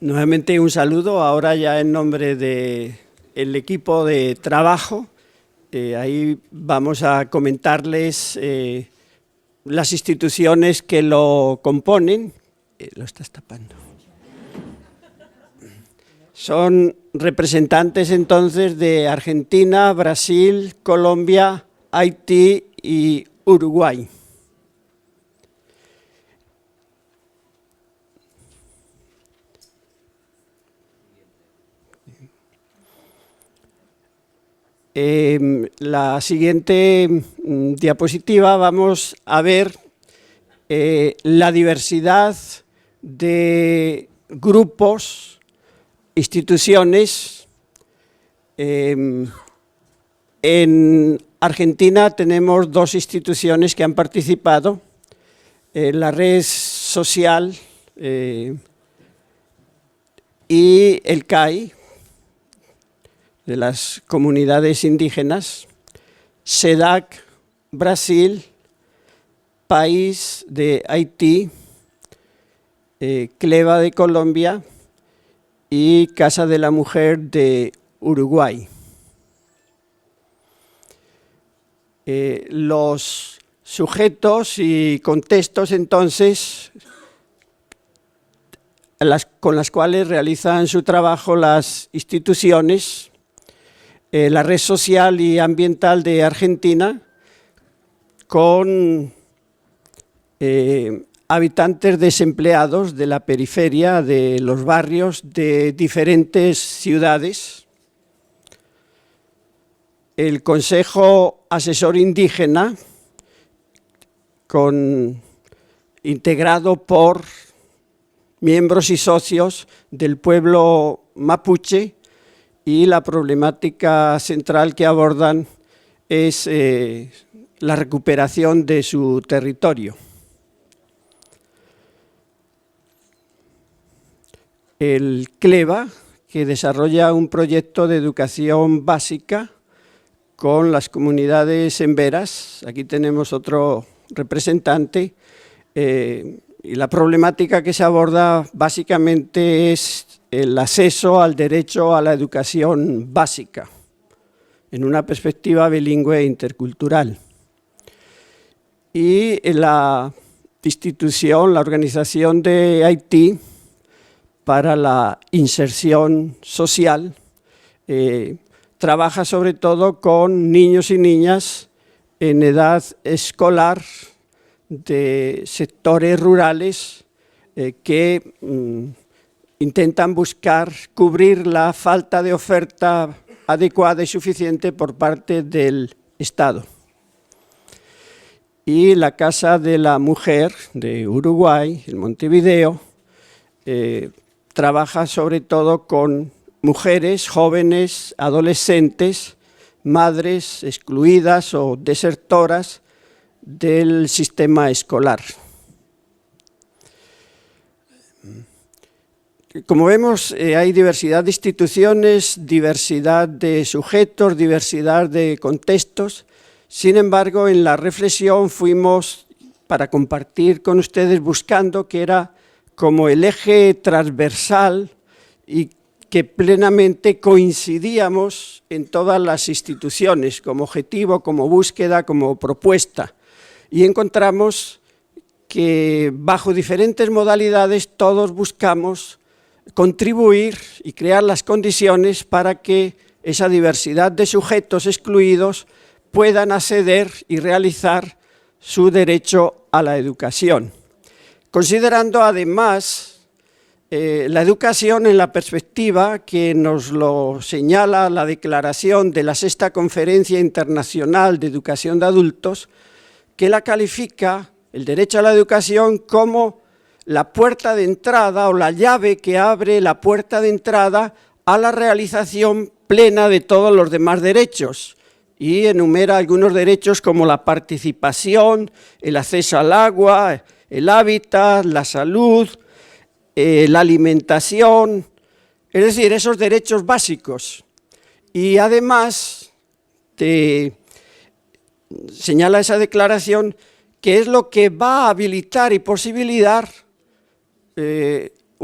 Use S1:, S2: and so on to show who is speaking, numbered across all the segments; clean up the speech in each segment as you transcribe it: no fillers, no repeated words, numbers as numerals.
S1: Nuevamente un saludo, ahora ya en nombre del equipo de trabajo. Ahí vamos a comentarles las instituciones que lo componen. Lo estás tapando. Son representantes entonces de Argentina, Brasil, Colombia, Haití y Uruguay. La siguiente diapositiva vamos a ver la diversidad de grupos, instituciones. En Argentina tenemos dos instituciones que han participado, la red social y el CAI, de las comunidades indígenas, SEDAC, Brasil, País de Haití, CLEVA de Colombia y Casa de la Mujer de Uruguay. Los sujetos y contextos, entonces, con las cuales realizan su trabajo las instituciones, la red social y ambiental de Argentina, con habitantes desempleados de la periferia, de los barrios de diferentes ciudades. El Consejo Asesor Indígena, integrado por miembros y socios del pueblo mapuche, y la problemática central que abordan es la recuperación de su territorio. El CLEVA, que desarrolla un proyecto de educación básica con las comunidades emberas. Aquí tenemos otro representante. Y la problemática que se aborda básicamente es el acceso al derecho a la educación básica, en una perspectiva bilingüe e intercultural. Y la institución, la Organización de Haití para la Inserción Social, trabaja sobre todo con niños y niñas en edad escolar de sectores rurales que intentan buscar cubrir la falta de oferta adecuada y suficiente por parte del Estado. Y la Casa de la Mujer de Uruguay, en Montevideo, trabaja sobre todo con mujeres, jóvenes, adolescentes, madres excluidas o desertoras del sistema escolar. Como vemos, hay diversidad de instituciones, diversidad de sujetos, diversidad de contextos. Sin embargo, en la reflexión fuimos, para compartir con ustedes, buscando que era como el eje transversal y que plenamente coincidíamos en todas las instituciones, como objetivo, como búsqueda, como propuesta. Y encontramos que bajo diferentes modalidades todos buscamos contribuir y crear las condiciones para que esa diversidad de sujetos excluidos puedan acceder y realizar su derecho a la educación. Considerando además la educación en la perspectiva que nos lo señala la declaración de la VI Conferencia Internacional de Educación de Adultos, que la califica, el derecho a la educación, como la puerta de entrada o la llave que abre la puerta de entrada a la realización plena de todos los demás derechos, y enumera algunos derechos como la participación, el acceso al agua, el hábitat, la salud, la alimentación, es decir, esos derechos básicos. Y además señala esa declaración que es lo que va a habilitar y posibilitar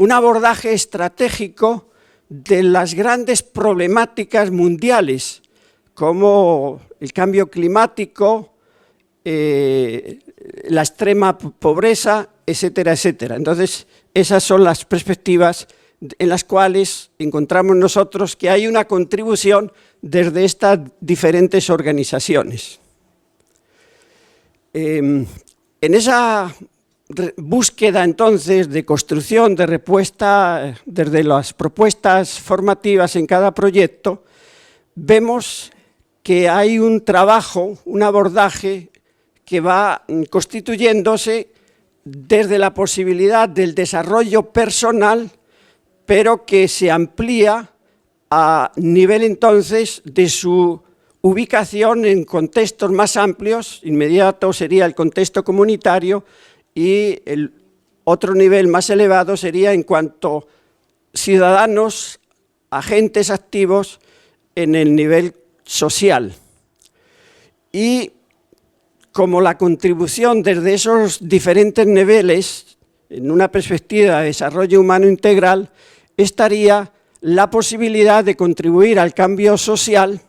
S1: un abordaje estratégico de las grandes problemáticas mundiales, como el cambio climático, la extrema pobreza, etcétera, etcétera. Entonces, esas son las perspectivas en las cuales encontramos nosotros que hay una contribución desde estas diferentes organizaciones. En esa búsqueda entonces de construcción de respuesta desde las propuestas formativas en cada proyecto, vemos que hay un trabajo, un abordaje que va constituyéndose desde la posibilidad del desarrollo personal, pero que se amplía a nivel entonces de su ubicación en contextos más amplios. Inmediato sería el contexto comunitario y el otro nivel más elevado sería en cuanto ciudadanos, agentes activos en el nivel social. Y como la contribución desde esos diferentes niveles, en una perspectiva de desarrollo humano integral, estaría la posibilidad de contribuir al cambio social,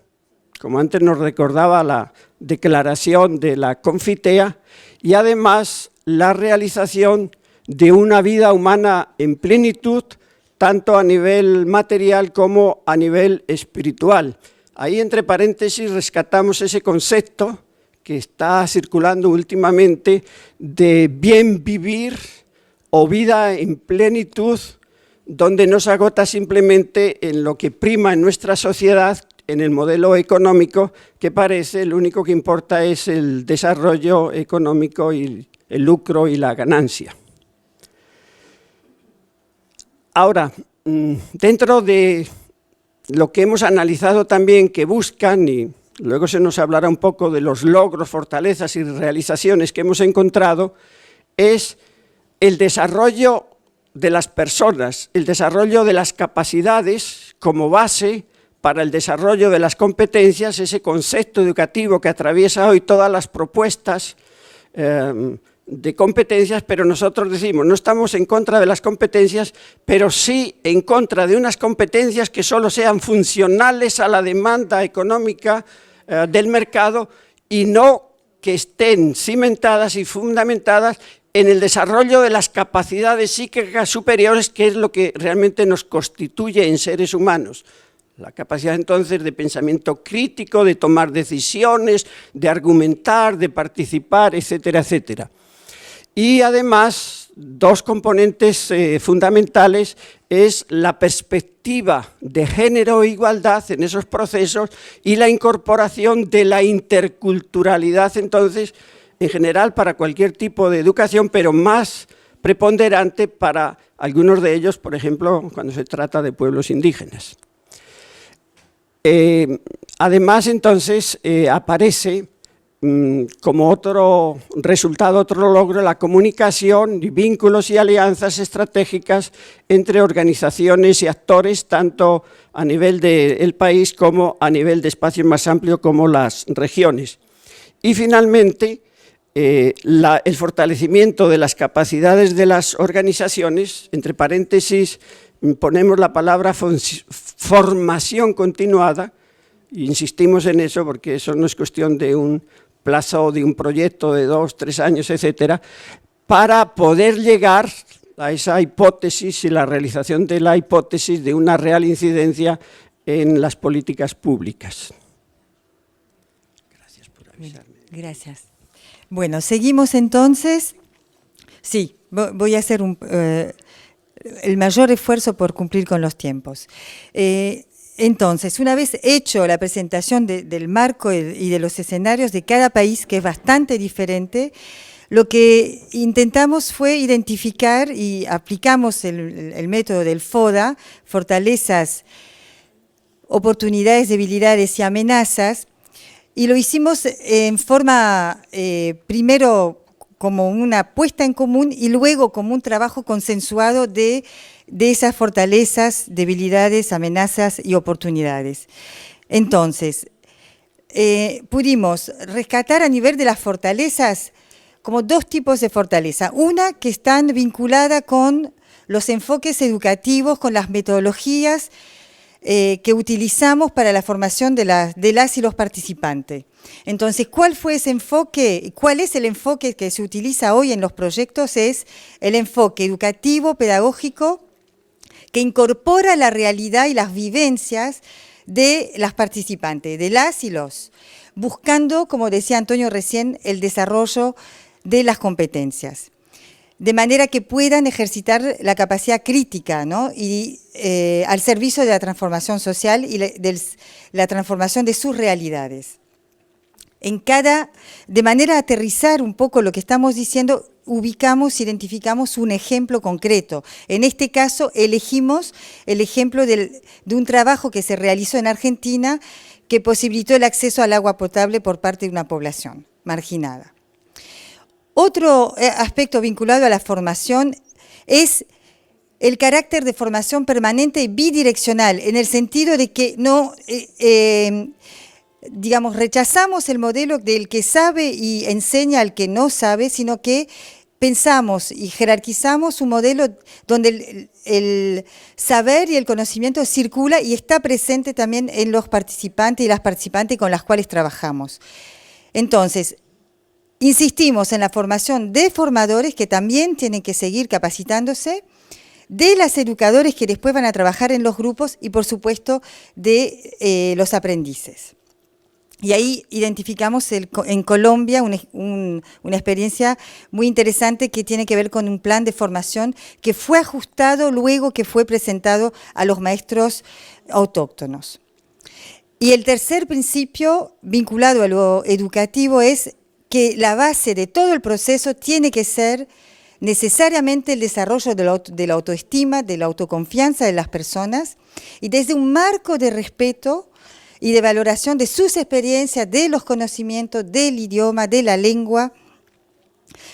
S1: como antes nos recordaba la declaración de la Confitea, y además la realización de una vida humana en plenitud, tanto a nivel material como a nivel espiritual. Ahí, entre paréntesis, rescatamos ese concepto que está circulando últimamente de bien vivir o vida en plenitud, donde no se agota simplemente en lo que prima en nuestra sociedad, en el modelo económico, que parece lo único que importa es el desarrollo económico y el lucro y la ganancia. Ahora, dentro de lo que hemos analizado también que buscan, y luego se nos hablará un poco de los logros, fortalezas y realizaciones que hemos encontrado, es el desarrollo de las personas, el desarrollo de las capacidades como base para el desarrollo de las competencias, ese concepto educativo que atraviesa hoy todas las propuestas de competencias, pero nosotros decimos, no estamos en contra de las competencias, pero sí en contra de unas competencias que solo sean funcionales a la demanda económica del mercado y no que estén cimentadas y fundamentadas en el desarrollo de las capacidades psíquicas superiores, que es lo que realmente nos constituye en seres humanos. La capacidad entonces de pensamiento crítico, de tomar decisiones, de argumentar, de participar, etcétera, etcétera. Y además, dos componentes fundamentales es la perspectiva de género e igualdad en esos procesos y la incorporación de la interculturalidad, entonces, en general para cualquier tipo de educación, pero más preponderante para algunos de ellos, por ejemplo, cuando se trata de pueblos indígenas. Además, entonces, aparece como otro resultado, otro logro, la comunicación y vínculos y alianzas estratégicas entre organizaciones y actores, tanto a nivel del país como a nivel de espacios más amplios como las regiones. Y finalmente, el fortalecimiento de las capacidades de las organizaciones, entre paréntesis, ponemos la palabra formación continuada, e insistimos en eso porque eso no es cuestión de un plazo de un proyecto de 2, 3 años, etcétera, para poder llegar a esa hipótesis y la realización de la hipótesis de una real incidencia en las políticas públicas. Gracias por avisarme.
S2: Gracias. Bueno, seguimos entonces. Sí, voy a hacer el mayor esfuerzo por cumplir con los tiempos. Entonces, una vez hecho la presentación del marco y de los escenarios de cada país, que es bastante diferente, lo que intentamos fue identificar y aplicamos el método del FODA, fortalezas, oportunidades, debilidades y amenazas, y lo hicimos en forma, primero como una puesta en común y luego como un trabajo consensuado de esas fortalezas, debilidades, amenazas y oportunidades. Entonces, pudimos rescatar a nivel de las fortalezas como dos tipos de fortaleza. Una que están vinculada con los enfoques educativos con las metodologías que utilizamos para la formación de las y los participantes. Entonces, ¿cuál fue ese enfoque? ¿Cuál es el enfoque que se utiliza hoy en los proyectos? Es el enfoque educativo, pedagógico, que incorpora la realidad y las vivencias de las participantes, de las y los, buscando, como decía Antonio recién, el desarrollo de las competencias, de manera que puedan ejercitar la capacidad crítica, ¿no? Y al servicio de la transformación social y de la transformación de sus realidades. De manera a aterrizar un poco lo que estamos diciendo, identificamos un ejemplo concreto. En este caso, elegimos el ejemplo de un trabajo que se realizó en Argentina que posibilitó el acceso al agua potable por parte de una población marginada. Otro aspecto vinculado a la formación es el carácter de formación permanente y bidireccional, en el sentido de que no, rechazamos el modelo del que sabe y enseña al que no sabe, sino que pensamos y jerarquizamos un modelo donde el saber y el conocimiento circula y está presente también en los participantes y las participantes con las cuales trabajamos. Entonces, insistimos en la formación de formadores que también tienen que seguir capacitándose, de las educadores que después van a trabajar en los grupos y, por supuesto, de los aprendices. Y ahí identificamos en Colombia una experiencia muy interesante que tiene que ver con un plan de formación que fue ajustado luego que fue presentado a los maestros autóctonos. Y el tercer principio vinculado a lo educativo es que la base de todo el proceso tiene que ser necesariamente el desarrollo de la autoestima, de la autoconfianza de las personas, y desde un marco de respeto y de valoración de sus experiencias, de los conocimientos, del idioma, de la lengua,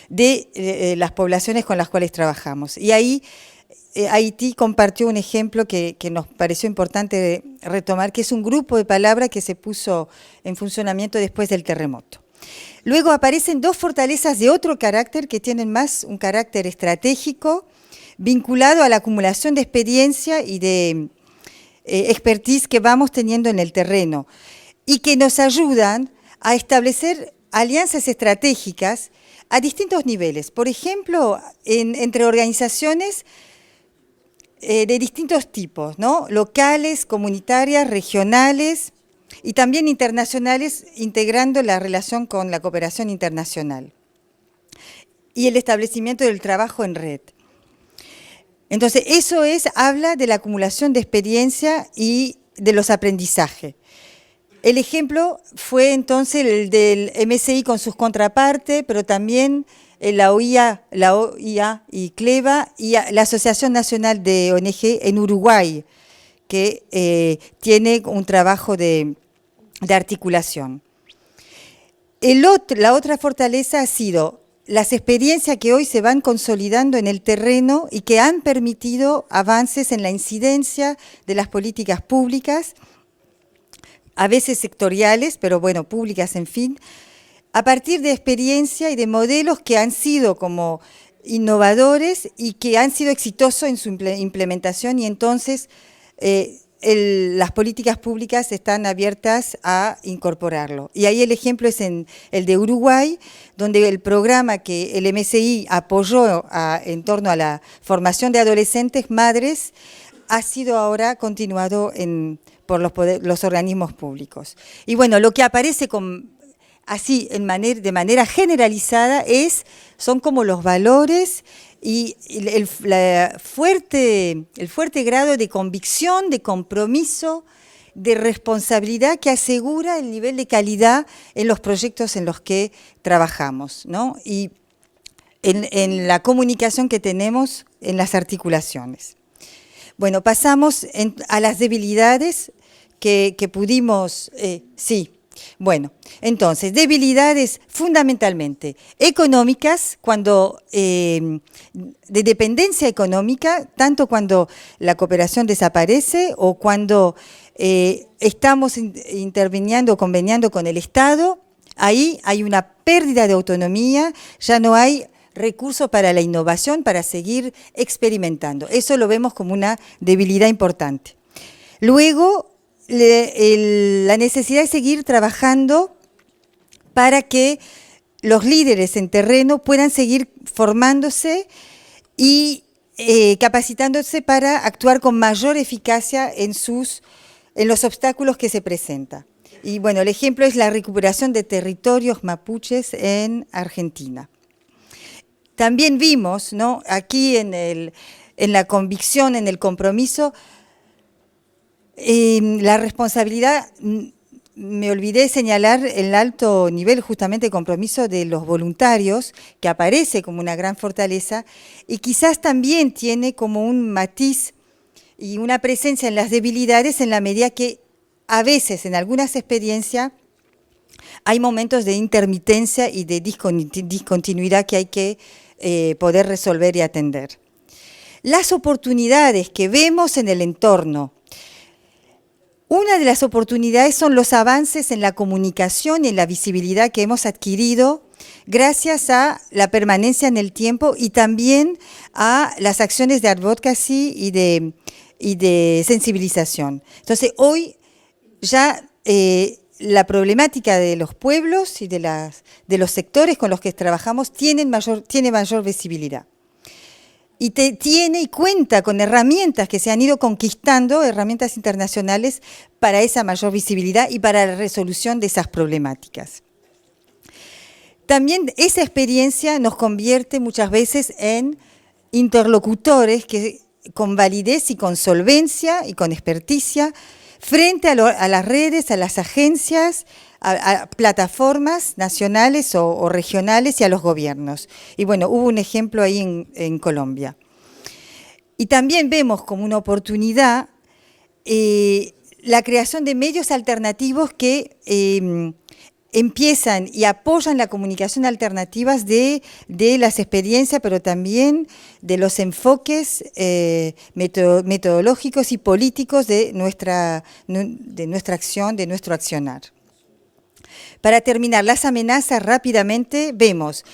S2: de las poblaciones con las cuales trabajamos. Y ahí Haití compartió un ejemplo que nos pareció importante retomar, que es un grupo de palabras que se puso en funcionamiento después del terremoto. Luego aparecen dos fortalezas de otro carácter que tienen más un carácter estratégico vinculado a la acumulación de experiencia y de expertise que vamos teniendo en el terreno y que nos ayudan a establecer alianzas estratégicas a distintos niveles. Por ejemplo, entre organizaciones de distintos tipos, ¿no? Locales, comunitarias, regionales y también internacionales, integrando la relación con la cooperación internacional y el establecimiento del trabajo en red. Entonces, eso habla de la acumulación de experiencia y de los aprendizajes. El ejemplo fue entonces el del MSI con sus contrapartes, pero también la OIA y CLEVA y la Asociación Nacional de ONG en Uruguay, que tiene un trabajo de articulación. La otra fortaleza ha sido las experiencias que hoy se van consolidando en el terreno y que han permitido avances en la incidencia de las políticas públicas, a veces sectoriales, pero bueno, públicas, en fin, a partir de experiencia y de modelos que han sido como innovadores y que han sido exitosos en su implementación, y entonces las políticas públicas están abiertas a incorporarlo. Y ahí el ejemplo es el de Uruguay, donde el programa que el MSI apoyó en torno a la formación de adolescentes madres ha sido ahora continuado por los organismos públicos. Y bueno, lo que aparece de manera generalizada son como los valores y el fuerte grado de convicción, de compromiso, de responsabilidad que asegura el nivel de calidad en los proyectos en los que trabajamos, ¿no? Y en la comunicación que tenemos en las articulaciones. Bueno, pasamos a las debilidades que pudimos... sí. Bueno, entonces, debilidades fundamentalmente económicas, de dependencia económica, tanto cuando la cooperación desaparece o cuando estamos interviniendo o conveniando con el Estado, ahí hay una pérdida de autonomía, ya no hay recursos para la innovación, para seguir experimentando. Eso lo vemos como una debilidad importante. Luego, la necesidad de seguir trabajando para que los líderes en terreno puedan seguir formándose y capacitándose para actuar con mayor eficacia en los obstáculos que se presentan. Y bueno, el ejemplo es la recuperación de territorios mapuches en Argentina. También vimos, ¿no?, aquí en la convicción, en el compromiso, la responsabilidad. Me olvidé de señalar el alto nivel justamente de compromiso de los voluntarios, que aparece como una gran fortaleza y quizás también tiene como un matiz y una presencia en las debilidades en la medida que a veces en algunas experiencias hay momentos de intermitencia y de discontinuidad que hay que poder resolver y atender. Las oportunidades que vemos en el entorno. Una de las oportunidades son los avances en la comunicación y en la visibilidad que hemos adquirido gracias a la permanencia en el tiempo y también a las acciones de advocacy y de sensibilización. Entonces, hoy ya la problemática de los pueblos y de los sectores con los que trabajamos tiene mayor visibilidad. Y tiene y cuenta con herramientas que se han ido conquistando, herramientas internacionales para esa mayor visibilidad y para la resolución de esas problemáticas. También esa experiencia nos convierte muchas veces en interlocutores que con validez y con solvencia y con experticia frente a las redes, a las agencias, a plataformas nacionales o regionales y a los gobiernos. Y bueno, hubo un ejemplo ahí en Colombia. Y también vemos como una oportunidad la creación de medios alternativos que empiezan y apoyan la comunicación alternativas de las experiencias, pero también de los enfoques metodológicos y políticos de nuestra acción, de nuestro accionar. Para terminar, las amenazas rápidamente, vemos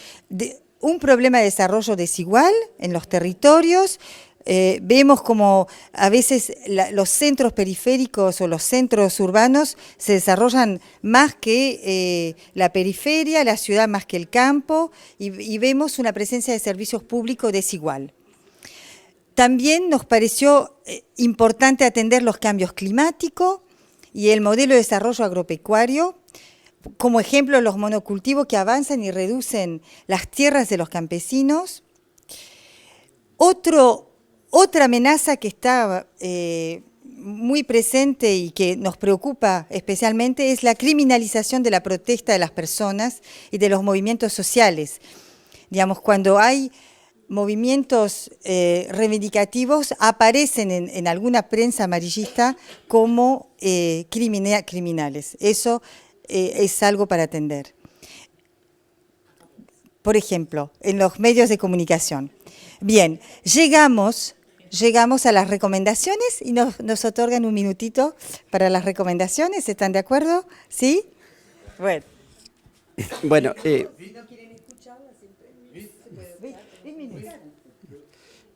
S2: un problema de desarrollo desigual en los territorios, vemos como a veces los centros periféricos o los centros urbanos se desarrollan más que la periferia, la ciudad más que el campo, y vemos una presencia de servicios públicos desigual. También nos pareció importante atender los cambios climáticos y el modelo de desarrollo agropecuario. Como ejemplo, los monocultivos que avanzan y reducen las tierras de los campesinos. Otra amenaza que está muy presente y que nos preocupa especialmente es la criminalización de la protesta de las personas y de los movimientos sociales. Digamos, cuando hay movimientos reivindicativos, aparecen en alguna prensa amarillista como criminales. Eso es algo para atender. Por ejemplo, en los medios de comunicación. Bien, llegamos a las recomendaciones y nos otorgan un minutito para las recomendaciones. ¿Están de acuerdo? ¿Sí? Bueno.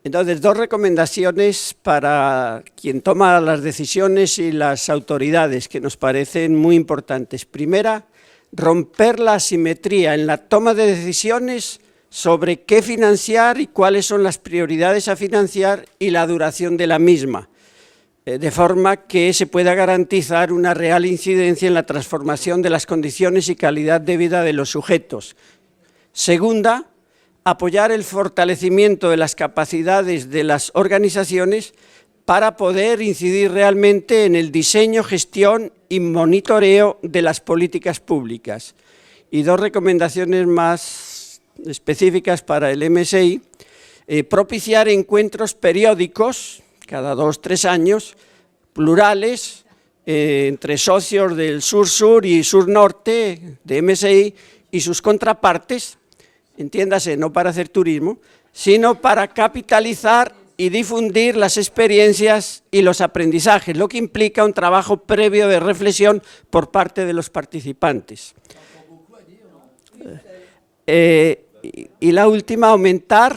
S1: Entonces, dos recomendaciones para quien toma las decisiones y las autoridades que nos parecen muy importantes. Primera, romper la asimetría en la toma de decisiones sobre qué financiar y cuáles son las prioridades a financiar y la duración de la misma, de forma que se pueda garantizar una real incidencia en la transformación de las condiciones y calidad de vida de los sujetos. Segunda, apoyar el fortalecimiento de las capacidades de las organizaciones para poder incidir realmente en el diseño, gestión y monitoreo de las políticas públicas. Y dos recomendaciones más específicas para el MSI, propiciar encuentros periódicos, cada 2 o 3 años, plurales, entre socios del sur-sur y sur-norte de MSI y sus contrapartes, entiéndase, no para hacer turismo, sino para capitalizar y difundir las experiencias y los aprendizajes, lo que implica un trabajo previo de reflexión por parte de los participantes. Y la última, aumentar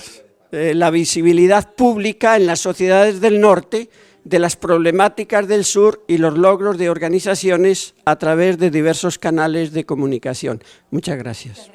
S1: la visibilidad pública en las sociedades del norte de las problemáticas del sur y los logros de organizaciones a través de diversos canales de comunicación. Muchas gracias.